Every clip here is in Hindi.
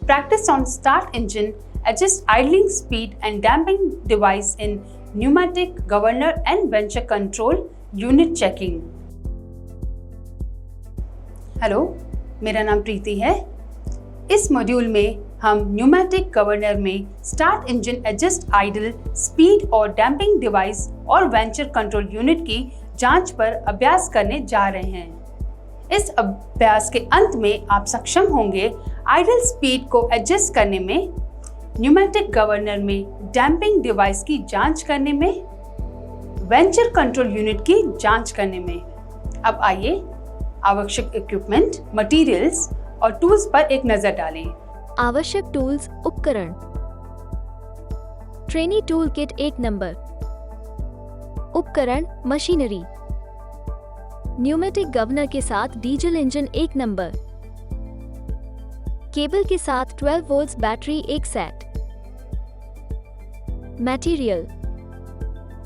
Practice on start engine, adjust idling speed and damping device in pneumatic governor and venture control unit checking. Hello, मेरा नाम प्रीति है। इस मॉड्यूल में हम न्यूमेटिक गवर्नर में start engine, adjust idle speed और डैम्पिंग डिवाइस और वेंचर कंट्रोल यूनिट की जांच पर अभ्यास करने जा रहे हैं। इस अभ्यास के अंत में आप सक्षम होंगे आइडल स्पीड को एडजस्ट करने में, न्यूमेटिक गवर्नर में डैम्पिंग डिवाइस की जांच करने में, वेंचर कंट्रोल यूनिट की जांच करने में। अब आइए आवश्यक इक्विपमेंट, मटेरियल्स और टूल्स पर एक नजर डालें। आवश्यक टूल्स, उपकरण। Trainee tool kit 1 number. उपकरण, मशीनरी। न्यूमेटिक गवर्नर के साथ डीजल इंजन 1 नंबर। केबल के साथ 12 वोल्ट्स बैटरी 1 सेट। मटेरियल,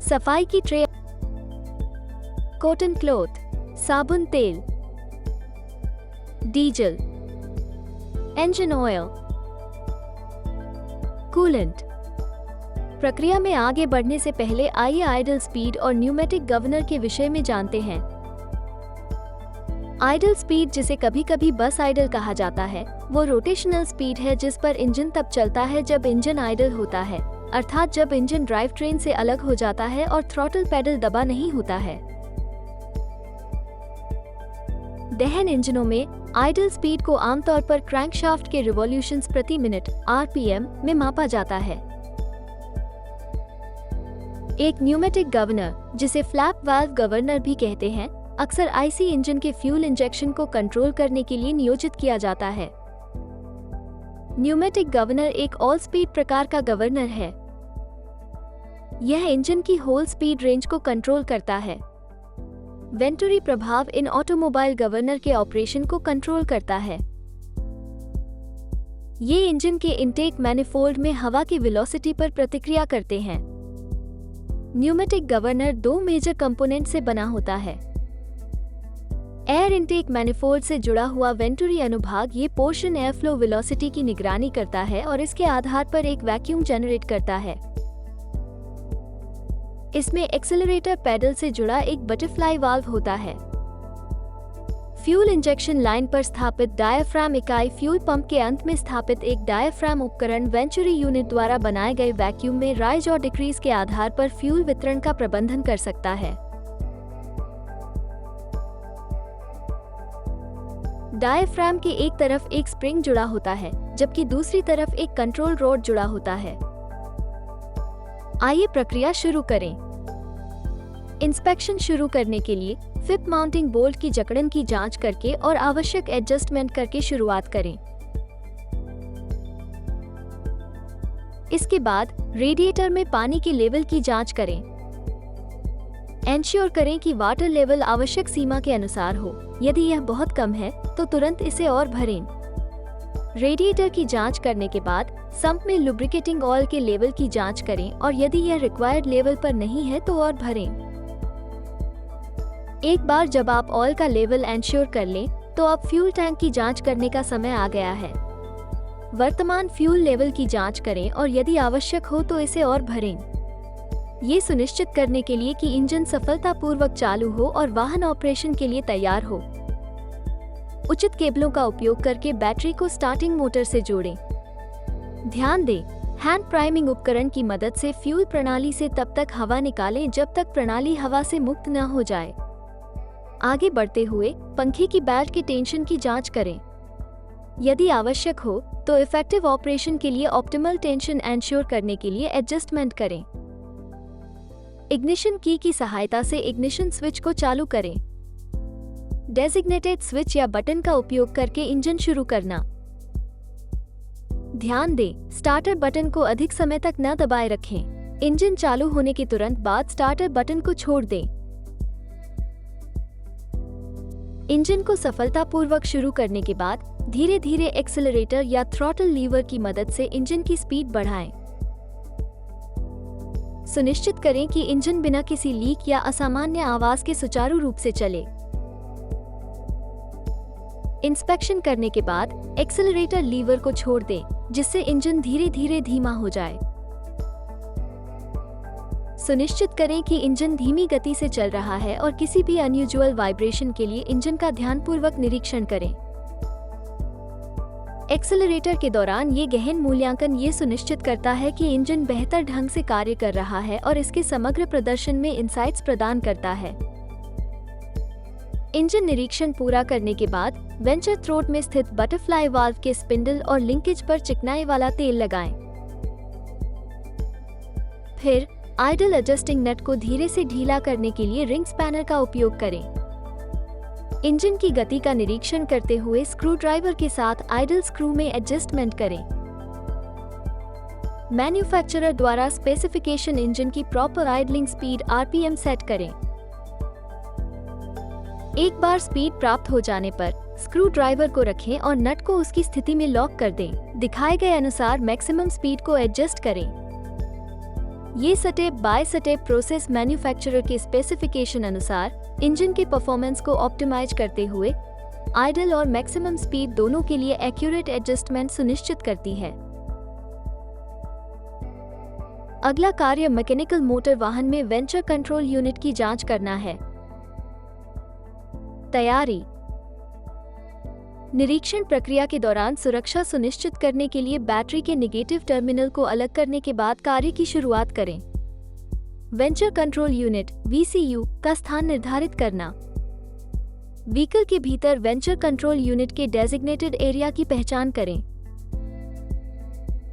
सफाई की ट्रे, कॉटन क्लॉथ, साबुन तेल, डीजल, इंजन ऑयल, कूलेंट। प्रक्रिया में आगे बढ़ने से पहले आइए आइडल स्पीड और न्यूमेटिक गवर्नर के विषय में जानते हैं। आइडल स्पीड, जिसे कभी कभी बस आइडल कहा जाता है, वो रोटेशनल स्पीड है जिस पर इंजन तब चलता है जब इंजन आइडल होता है, अर्थात जब इंजन ड्राइव ट्रेन से अलग हो जाता है और थ्रॉटल पेडल दबा नहीं होता है। दहन इंजनों में आइडल स्पीड को आमतौर पर क्रैंकशाफ्ट के रिवॉल्यूशंस प्रति मिनट (आरपीएम) में मापा जाता है। एक न्यूमेटिक गवर्नर, जिसे फ्लैप वाल्व गवर्नर भी कहते हैं, अक्सर आईसी इंजन के फ्यूल इंजेक्शन को कंट्रोल करने के लिए नियोजित किया जाता है। न्यूमेटिक गवर्नर एक ऑल स्पीड प्रकार का गवर्नर है। यह इंजन की होल स्पीड रेंज को कंट्रोल करता है। वेंटुरी प्रभाव इन ऑटोमोबाइल गवर्नर के ऑपरेशन को कंट्रोल करता है। ये इंजन के इनटेक मैनिफोल्ड में हवा की वेलोसिटी पर प्रतिक्रिया करते हैं। न्यूमेटिक गवर्नर 2 मेजर कंपोनेंट से बना होता है। एयर इनटेक मैनिफोल्ड से जुड़ा हुआ वेंटुरी अनुभाग ये पोर्शन एयर फ्लो वेलोसिटी की निगरानी करता है और इसके आधार पर एक वैक्यूम जनरेट करता है। इसमें एक्सेलरेटर पैडल से जुड़ा एक बटरफ्लाई वाल्व होता है। फ्यूल इंजेक्शन लाइन पर स्थापित डायाफ्राम इकाई फ्यूल पंप के अंत में स्थापित एक डायाफ्राम उपकरण वेंचुरी यूनिट द्वारा बनाए गए वैक्यूम में राइज और डिक्रीज के आधार पर फ्यूल वितरण का प्रबंधन कर सकता है। डायाफ्राम के एक तरफ एक स्प्रिंग जुड़ा होता है, जबकि दूसरी तरफ एक कंट्रोल रॉड जुड़ा होता है। आइए प्रक्रिया शुरू करें। इंस्पेक्शन शुरू करने के लिए फिप माउंटिंग बोल्ट की जकड़न की जांच करके और आवश्यक एडजस्टमेंट करके शुरुआत करें। इसके बाद रेडिएटर में पानी के लेवल की जांच करें। एंश्योर करें कि वाटर लेवल आवश्यक सीमा के अनुसार हो। यदि यह बहुत कम है तो तुरंत इसे और भरें। रेडिएटर की जांच करने के बाद संप में लुब्रिकेटिंग ऑयल के लेवल की जांच करें और यदि यह रिक्वायर्ड लेवल पर नहीं है तो और भरें। एक बार जब आप ऑयल का लेवल एंश्योर कर लें तो अब फ्यूल टैंक की जांच करने का समय आ गया है। वर्तमान फ्यूल लेवल की जांच करें और यदि आवश्यक हो तो इसे और भरें। ये सुनिश्चित करने के लिए कि इंजन सफलतापूर्वक चालू हो और वाहन ऑपरेशन के लिए तैयार हो। उचित केबलों का उपयोग करके बैटरी को स्टार्टिंग मोटर से जोड़ें। ध्यान दें, हैंड प्राइमिंग उपकरण की मदद से फ्यूल प्रणाली से तब तक हवा निकालें जब तक प्रणाली हवा से मुक्त न हो जाए। आगे बढ़ते हुए पंखे की बेल्ट के टेंशन की जांच करें। यदि आवश्यक हो तो इफेक्टिव ऑपरेशन के लिए ऑप्टिमल टेंशन एंश्योर करने के लिए एडजस्टमेंट करें। इग्निशन की सहायता से इग्निशन स्विच को चालू करें। डेजिग्नेटेड स्विच या बटन का उपयोग करके इंजन शुरू करना। ध्यान दें, स्टार्टर बटन को अधिक समय तक न दबाए रखें। इंजन चालू होने के तुरंत बाद स्टार्टर बटन को छोड़ दें। इंजन को सफलतापूर्वक शुरू करने के बाद धीरे धीरे एक्सेलरेटर या थ्रॉटल लीवर की मदद से इंजन की स्पीड बढ़ाएं। सुनिश्चित करें कि इंजन बिना किसी लीक या असामान्य आवाज के सुचारू रूप से चले। इंस्पेक्शन करने के बाद एक्सेलरेटर लीवर को छोड़ दें, जिससे इंजन धीरे धीरे धीमा हो जाए। सुनिश्चित करें कि इंजन धीमी गति से चल रहा है और किसी भी अनयूजुअल वाइब्रेशन के लिए इंजन का ध्यानपूर्वक निरीक्षण करें। एक्सेलरेटर के दौरान ये गहन मूल्यांकन ये सुनिश्चित करता है कि इंजन बेहतर ढंग से कार्य कर रहा है और इसके समग्र प्रदर्शन में इनसाइट्स प्रदान करता है। इंजन निरीक्षण पूरा करने के बाद वेंचर थ्रोट में स्थित बटरफ्लाई वाल्व के स्पिंडल और लिंकेज पर चिकनाई वाला तेल लगाएं। फिर आइडल एडजस्टिंग नट को धीरे से ढीला करने के लिए रिंग स्पैनर का उपयोग करें। इंजन की गति का निरीक्षण करते हुए स्क्रू ड्राइवर के साथ आइडल स्क्रू में एडजस्टमेंट करें। मैन्युफैक्चरर द्वारा स्पेसिफिकेशन इंजन की proper idling speed RPM set करें। एक बार स्पीड प्राप्त हो जाने पर स्क्रू ड्राइवर को रखें और नट को उसकी स्थिति में लॉक कर दें। दिखाए गए अनुसार मैक्सिमम स्पीड को एडजस्ट करें। ये step by step process manufacturer के स्पेसिफिकेशन अनुसार इंजन के परफॉर्मेंस को ऑप्टिमाइज करते हुए आइडल और मैक्सिमम स्पीड दोनों के लिए एक्यूरेट एडजस्टमेंट सुनिश्चित करती है। अगला कार्य मैकेनिकल मोटर वाहन में वेंचर कंट्रोल यूनिट की जांच करना है। तैयारी। निरीक्षण प्रक्रिया के दौरान सुरक्षा सुनिश्चित करने के लिए बैटरी के नेगेटिव टर्मिनल को अलग करने के बाद कार्य की शुरुआत करें। वेंचर कंट्रोल यूनिट (VCU) का स्थान निर्धारित करना। व्हीकल के भीतर वेंचर कंट्रोल यूनिट के डेजिग्नेटेड एरिया की पहचान करें।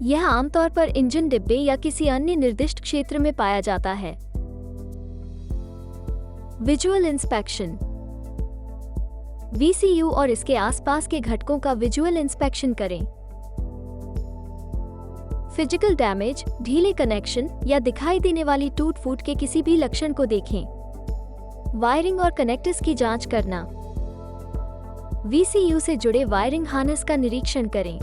यह आमतौर पर इंजन डिब्बे या किसी अन्य निर्दिष्ट क्षेत्र में पाया जाता है। Visual inspection. VCU और इसके आसपास के घटकों का विजुअल इंस्पेक्शन करें। फिजिकल डैमेज, ढीले कनेक्शन या दिखाई देने वाली टूट फूट के किसी भी लक्षण को देखें। वायरिंग और कनेक्टर्स की जांच करना। VCU से जुड़े वायरिंग हार्नेस का निरीक्षण करें।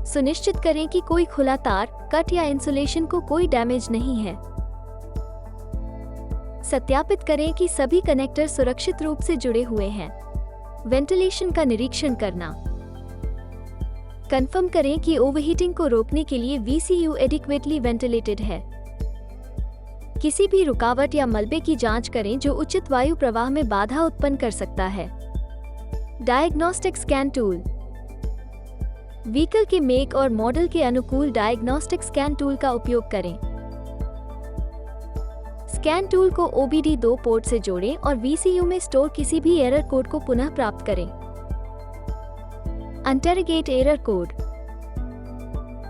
सुनिश्चित करें कि कोई खुला तार, कट या इंसुलेशन को कोई डैमेज नहीं है। सत्यापित करें कि सभी कनेक्टर सुरक्षित रूप से जुड़े हुए हैं। वेंटिलेशन का निरीक्षण करना। कंफर्म करें कि ओवरहीटिंग को रोकने के लिए VCU एडिक्वेटली वेंटिलेटेड है। किसी भी रुकावट या मलबे की जांच करें जो उचित वायु प्रवाह में बाधा उत्पन्न कर सकता है। Diagnostic scan tool. व्हीकल के मेक और मॉडल के अनुकूल डायग्नोस्टिक स्कैन टूल का उपयोग करें। स्कैन टूल को OBD2 पोर्ट से जोड़ें और VCU में स्टोर किसी भी एरर कोड को पुनः प्राप्त करें। Interrogate error code.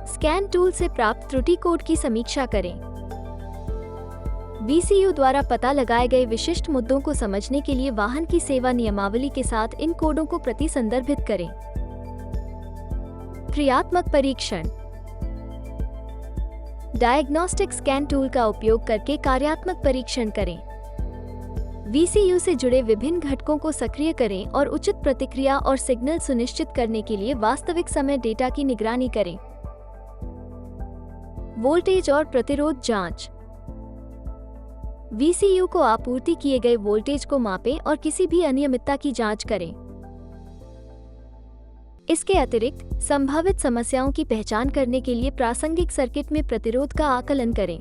Scan tool से प्राप्त त्रुटि कोड की समीक्षा करें। VCU द्वारा पता लगाए गए विशिष्ट मुद्दों को समझने के लिए वाहन की सेवा नियमावली के साथ इन कोडों को प्रतिसंदर्भित करें। क्रियात्मक परीक्षण। डायग्नोस्टिक स्कैन टूल का उपयोग करके कार्यात्मक परीक्षण करें। VCU से जुड़े विभिन्न घटकों को सक्रिय करें और उचित प्रतिक्रिया और सिग्नल सुनिश्चित करने के लिए वास्तविक समय डेटा की निगरानी करें। वोल्टेज और प्रतिरोध जांच। VCU को आपूर्ति किए गए वोल्टेज को मापें और किसी भी अनियमितता की जांच करें। इसके अतिरिक्त संभावित समस्याओं की पहचान करने के लिए प्रासंगिक सर्किट में प्रतिरोध का आकलन करें।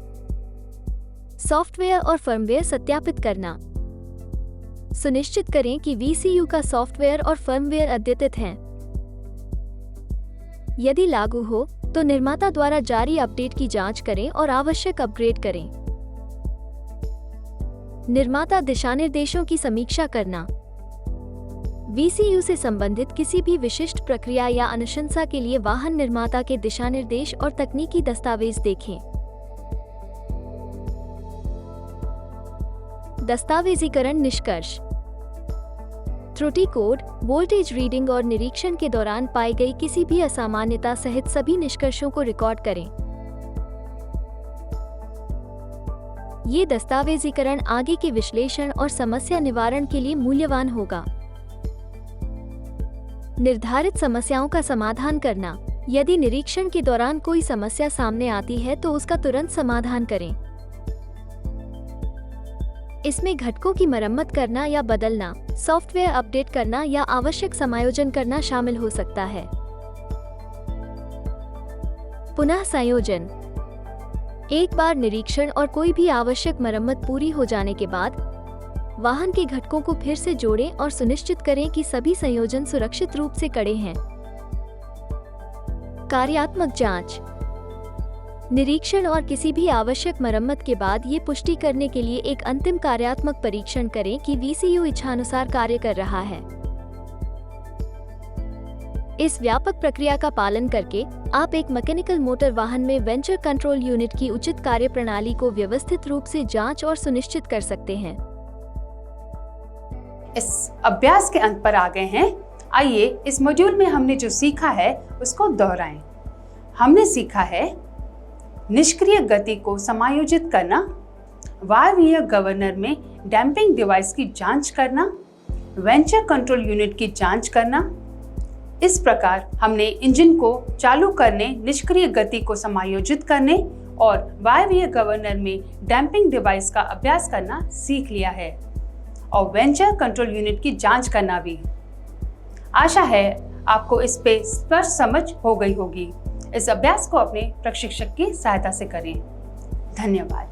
सॉफ्टवेयर और फर्मवेयर सत्यापित करना। सुनिश्चित करें कि VCU का सॉफ्टवेयर और फर्मवेयर अद्यतित हैं। यदि लागू हो तो निर्माता द्वारा जारी अपडेट की जांच करें और आवश्यक अपग्रेड करें। निर्माता दिशानिर्देशों की समीक्षा करना। VCU से संबंधित किसी भी विशिष्ट प्रक्रिया या अनुशंसा के लिए वाहन निर्माता के दिशानिर्देश और तकनीकी दस्तावेज देखें। दस्तावेजीकरण निष्कर्ष। त्रुटि कोड, वोल्टेज रीडिंग और निरीक्षण के दौरान पाई गई किसी भी असामान्यता सहित सभी निष्कर्षों को रिकॉर्ड करें। ये दस्तावेजीकरण आगे के विश्लेषण और समस्या निवारण के लिए मूल्यवान होगा। निर्धारित समस्याओं का समाधान करना। यदि निरीक्षण के दौरान कोई समस्या सामने आती है तो उसका तुरंत समाधान करें। इसमें घटकों की मरम्मत करना या बदलना, सॉफ्टवेयर अपडेट करना या आवश्यक समायोजन करना शामिल हो सकता है। पुनः संयोजन। एक बार निरीक्षण और कोई भी आवश्यक मरम्मत पूरी हो जाने के बाद वाहन के घटकों को फिर से जोड़ें और सुनिश्चित करें कि सभी संयोजन सुरक्षित रूप से कड़े हैं। कार्यात्मक जांच। निरीक्षण और किसी भी आवश्यक मरम्मत के बाद ये पुष्टि करने के लिए एक अंतिम कार्यात्मक परीक्षण करें कि VCU इच्छानुसार कार्य कर रहा है। इस व्यापक प्रक्रिया का पालन करके आप एक मैकेनिकल मोटर वाहन में वेंचर कंट्रोल यूनिट की उचित कार्यप्रणाली को व्यवस्थित रूप से जांच और सुनिश्चित कर सकते हैं। इस अभ्यास के अंत पर आ गए हैं। आइए इस मॉड्यूल में हमने जो सीखा है उसको दोहराएं। हमने सीखा है निष्क्रिय गति को समायोजित करना, वायवीय गवर्नर में डैम्पिंग डिवाइस की जांच करना, वेंचर कंट्रोल यूनिट की जांच करना। इस प्रकार हमने इंजन को चालू करने, निष्क्रिय गति को समायोजित करने और वायवीय गवर्नर में डैम्पिंग डिवाइस का अभ्यास करना सीख लिया है और वेंचर कंट्रोल यूनिट की जांच करना भी। आशा है आपको इस पे स्पष्ट समझ हो गई होगी। इस अभ्यास को अपने प्रशिक्षक की सहायता से करें। धन्यवाद।